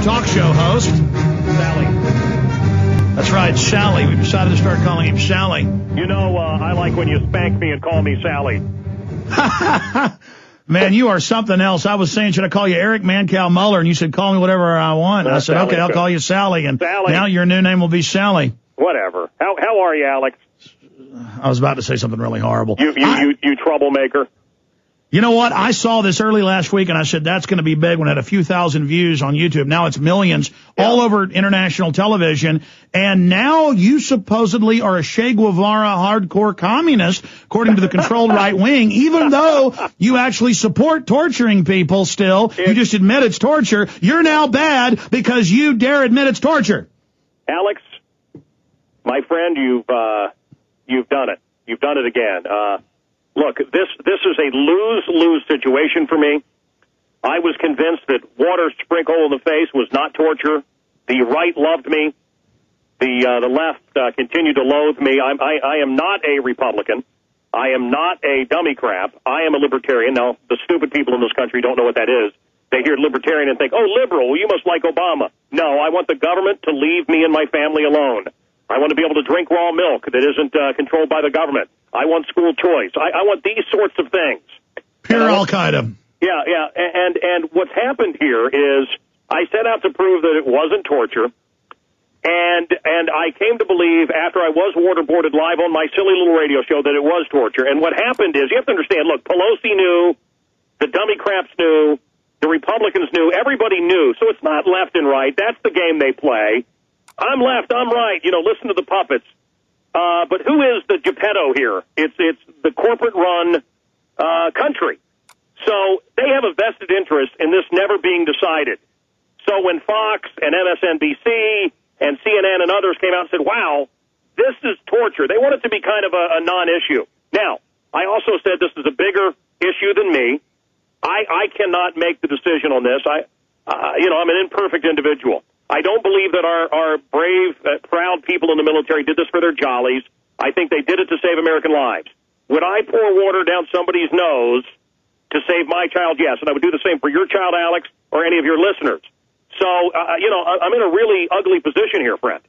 talk show host. Sally. That's right, Sally. We decided to start calling him Sally. You know, I like when you spank me and call me Sally. Man, you are something else. I was saying, should I call you Eric Mancow Muller? And you said, call me whatever I want. And I said, Sally, okay, I'll call you Sally. And Sally. Now your new name will be Sally. Whatever. How are you, Alex? I was about to say something really horrible. You troublemaker. You know what? I saw this early last week, and I said that's going to be big when it had a few thousand views on YouTube. Now it's millions all over international television. And now you supposedly are a Che Guevara hardcore communist, according to the controlled right wing, even though you actually support torturing people still. You just admit it's torture. You're now bad because you dare admit it's torture. Alex, my friend, you've done it. You've done it again. Look, this is a lose-lose situation for me. I was convinced that water sprinkled in the face was not torture. The right loved me. The left continued to loathe me. I am not a Republican. I am not a dummy crap. I am a libertarian. Now, the stupid people in this country don't know what that is. They hear libertarian and think, oh, liberal, well, you must like Obama. No, I want the government to leave me and my family alone. I want to be able to drink raw milk that isn't controlled by the government. I want school choice. I want these sorts of things. Pure Al-Qaeda. Yeah. And what's happened here is I set out to prove that it wasn't torture. And I came to believe after I was waterboarded live on my silly little radio show that it was torture. And what happened is, you have to understand, look, Pelosi knew, the dummy craps knew, the Republicans knew, everybody knew. So it's not left and right. That's the game they play. I'm left, I'm right. You know, listen to the puppets. But who is the Geppetto here? It's the corporate-run country. So they have a vested interest in this never being decided. So when Fox and MSNBC and CNN and others came out and said, wow, this is torture, they want it to be kind of a non-issue. Now, I also said this is a bigger issue than me. I cannot make the decision on this. I'm an imperfect individual. I don't believe that our brave, proud people in the military did this for their jollies. I think they did it to save American lives. Would I pour water down somebody's nose to save my child? Yes, and I would do the same for your child, Alex, or any of your listeners. So, I'm in a really ugly position here, friend.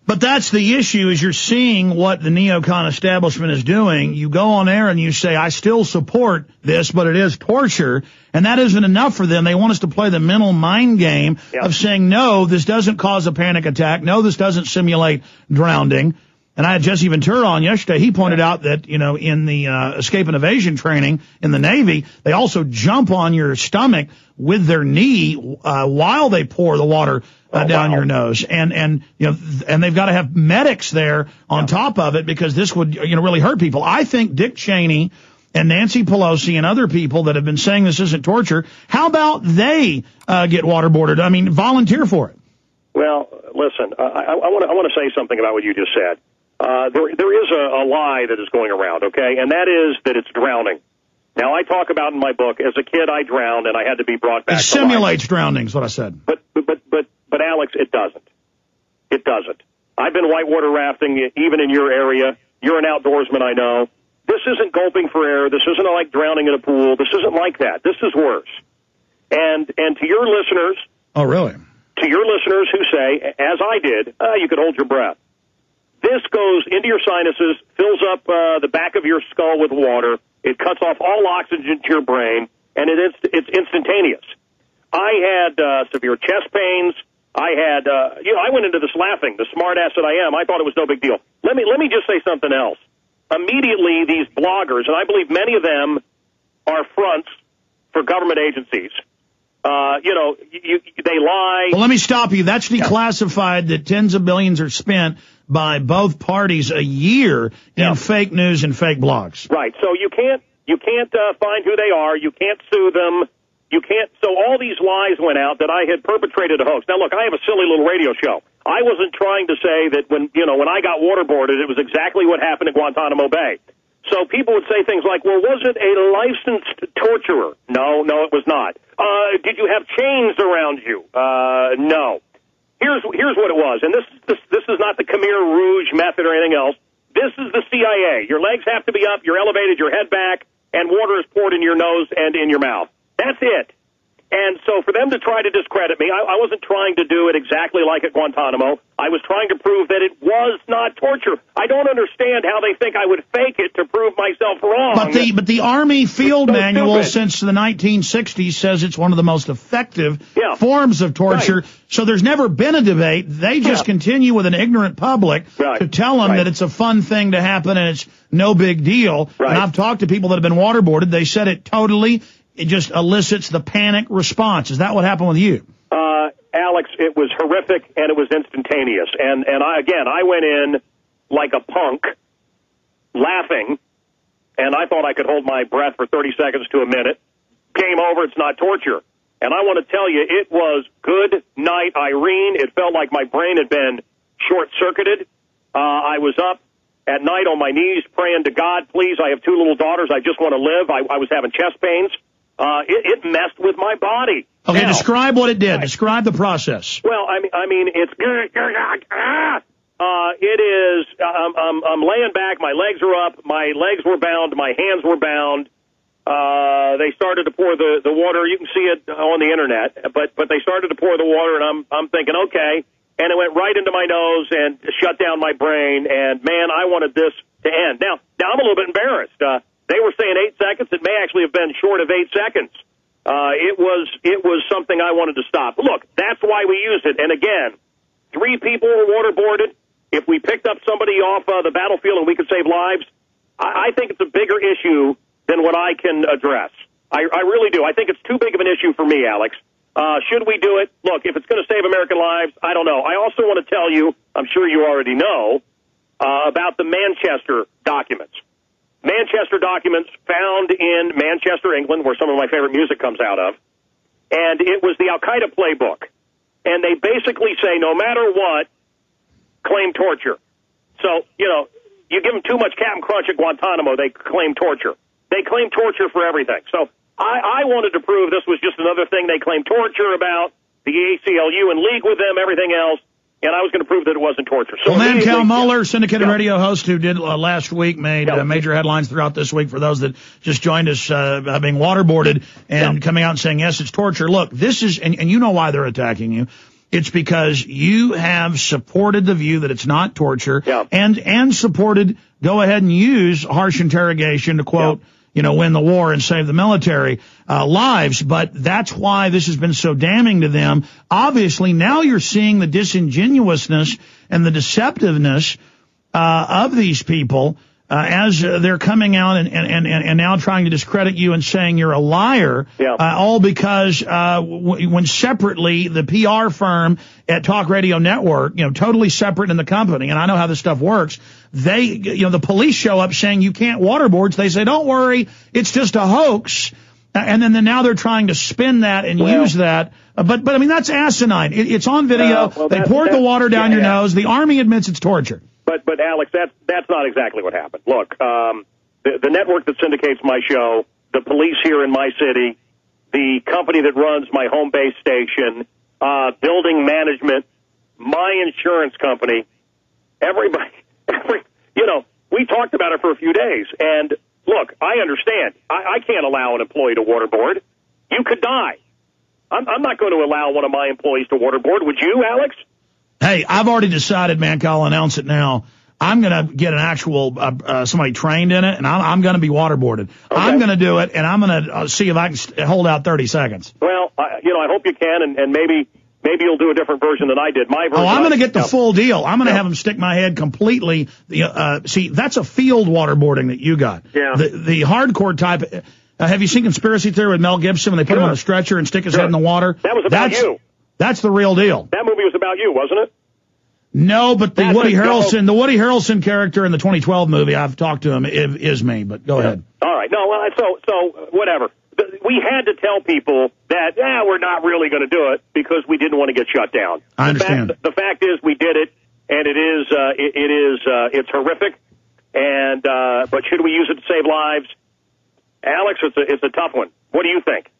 But that's the issue, is you're seeing what the neocon establishment is doing. You go on air and you say, I still support this, but it is torture. And that isn't enough for them. They want us to play the mental mind game of saying, no, this doesn't cause a panic attack. No, this doesn't simulate drowning. And I had Jesse Ventura on yesterday. He pointed out that, in the escape and evasion training in the Navy, they also jump on your stomach with their knee while they pour the water down your nose. And they've got to have medics there on top of it, because this would, really hurt people. I think Dick Cheney and Nancy Pelosi and other people that have been saying this isn't torture, how about they get waterboarded? I mean, volunteer for it. Well, listen, I want to say something about what you just said. There is a lie that is going around, okay, and that is that it's drowning. Now, I talk about in my book, as a kid I drowned and I had to be brought back. It simulates drowning is what I said. But Alex, it doesn't. It doesn't. I've been whitewater rafting even in your area. You're an outdoorsman, I know. This isn't gulping for air. This isn't like drowning in a pool. This isn't like that. This is worse. And to your listeners. Oh, really? To your listeners who say, as I did, you could hold your breath. This goes into your sinuses, fills up the back of your skull with water. It cuts off all oxygen to your brain, and it's instantaneous. I had severe chest pains. I had, I went into this laughing, the smart ass that I am. I thought it was no big deal. Let me just say something else. Immediately, these bloggers, and I believe many of them are fronts for government agencies. They lie. Well, let me stop you. That's declassified that tens of billions are spent by both parties a year in fake news and fake blogs. Right. So you can't find who they are. You can't sue them. You can't. So all these lies went out that I had perpetrated a hoax. Now, look, I have a silly little radio show. I wasn't trying to say that when I got waterboarded, it was exactly what happened at Guantanamo Bay. So people would say things like, well, was it a licensed torturer? No, it was not. Did you have chains around you? No. Here's what it was, and this is not the Khmer Rouge method or anything else. This is the CIA. Your legs have to be up, you're elevated, your head back, and water is poured in your nose and in your mouth. That's it. And so for them to try to discredit me, I wasn't trying to do it exactly like at Guantanamo. I was trying to prove that it was not torture. I don't understand how they think I would fake it to prove myself wrong. But the Army Field Manual since the 1960s says it's one of the most effective forms of torture. Right. So there's never been a debate. They just continue with an ignorant public to tell them that it's a fun thing to happen and it's no big deal. Right. And I've talked to people that have been waterboarded. They said it just elicits the panic response. Is that what happened with you? Alex, it was horrific and it was instantaneous. And I went in like a punk, laughing, and I thought I could hold my breath for 30 seconds to a minute. Game over, it's not torture. And I want to tell you, it was good night, Irene. It felt like my brain had been short-circuited. I was up at night on my knees praying to God, please, I have 2 little daughters, I just want to live. I was having chest pains. It messed with my body. Okay, now, describe what it did. Describe the process. Well, I mean, it's it is. I'm laying back. My legs are up. My legs were bound. My hands were bound. They started to pour the water. You can see it on the internet. But they started to pour the water, and I'm thinking, okay. And it went right into my nose and shut down my brain. And man, I wanted this to end. Now I'm a little bit embarrassed. They were saying 8 seconds. It may actually have been short of 8 seconds. It was something I wanted to stop. Look, that's why we used it. And again, 3 people were waterboarded. If we picked up somebody off the battlefield and we could save lives, I think it's a bigger issue than what I can address. I really do. I think it's too big of an issue for me, Alex. Should we do it? Look, if it's going to save American lives, I don't know. I also want to tell you, I'm sure you already know, about the Manchester documents. Manchester documents found in Manchester, England, where some of my favorite music comes out of. And it was the Al-Qaeda playbook. And they basically say, no matter what, claim torture. So, you give them too much Captain Crunch at Guantanamo, they claim torture. They claim torture for everything. So I wanted to prove this was just another thing they claim torture about, the ACLU in league with them, everything else. And I was going to prove that it wasn't torture. So Mancow Muller, syndicated radio host who did last week, made major headlines throughout this week for those that just joined us, being waterboarded and coming out and saying, yes, it's torture. Look, this is, and you know why they're attacking you. It's because you have supported the view that it's not torture and supported go ahead and use harsh interrogation to quote, win the war and save the military lives. But that's why this has been so damning to them. Obviously, now you're seeing the disingenuousness and the deceptiveness of these people as they're coming out and now trying to discredit you and saying you're a liar, all because when separately the PR firm at Talk Radio Network, totally separate in the company, and I know how this stuff works, they, the police show up saying you can't waterboard, so they say, don't worry, it's just a hoax. And then now they're trying to spin that and use that. But I mean, that's asinine. It's on video. They poured the water down your nose. The Army admits it's torture. But Alex, that's not exactly what happened. Look, the network that syndicates my show, the police here in my city, the company that runs my home base station, building management, my insurance company, everybody, we talked about it for a few days. And look, I understand. I can't allow an employee to waterboard. You could die. I'm not going to allow one of my employees to waterboard. Would you, Alex? Hey, I've already decided, Mancow, I'll announce it now. I'm going to get an actual, somebody trained in it, and I'm going to be waterboarded. Okay. I'm going to do it, and I'm going to see if I can hold out 30 seconds. Well, I hope you can, and maybe you'll do a different version than I did. My version. Oh, I'm going to get the full deal. I'm going to have them stick my head completely. See, that's a field waterboarding that you got. Yeah. The hardcore type. Have you seen Conspiracy Theory with Mel Gibson when they put him on a stretcher and stick his head in the water? That was about you. That's the real deal. That movie was about you, wasn't it? No, but the Woody Harrelson character in the 2012 movie, I've talked to him, is me, but go ahead. All right. No, well, so whatever. We had to tell people that, we're not really going to do it because we didn't want to get shut down. I understand. The fact is we did it, and it's horrific. And, but should we use it to save lives? Alex, it's a tough one. What do you think?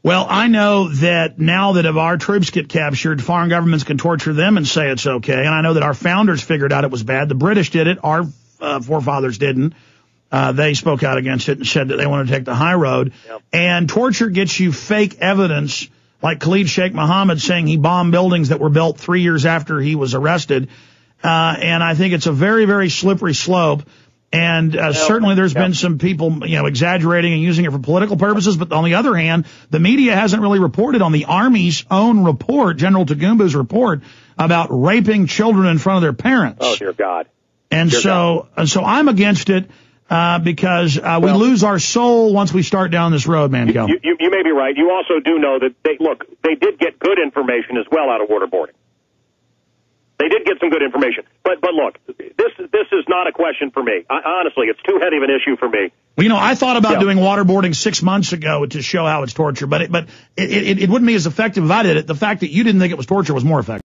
Well, I know that now that if our troops get captured, foreign governments can torture them and say it's okay. And I know that our founders figured out it was bad. The British did it. Our forefathers didn't. They spoke out against it and said that they want to take the high road. Yep. And torture gets you fake evidence, like Khalid Sheikh Mohammed saying he bombed buildings that were built 3 years after he was arrested. And I think it's a very, very slippery slope. And certainly there's been some people, exaggerating and using it for political purposes. But on the other hand, the media hasn't really reported on the Army's own report, General Tagumba's report, about raping children in front of their parents. Oh, dear God. And so I'm against it because we lose our soul once we start down this road, Mancow. You may be right. You also do know that they did get good information as well out of waterboarding. They did get some good information. But look, this is not a question for me. Honestly, it's too heavy of an issue for me. Well, I thought about doing waterboarding 6 months ago to show how it's torture, but it wouldn't be as effective if I did it. The fact that you didn't think it was torture was more effective.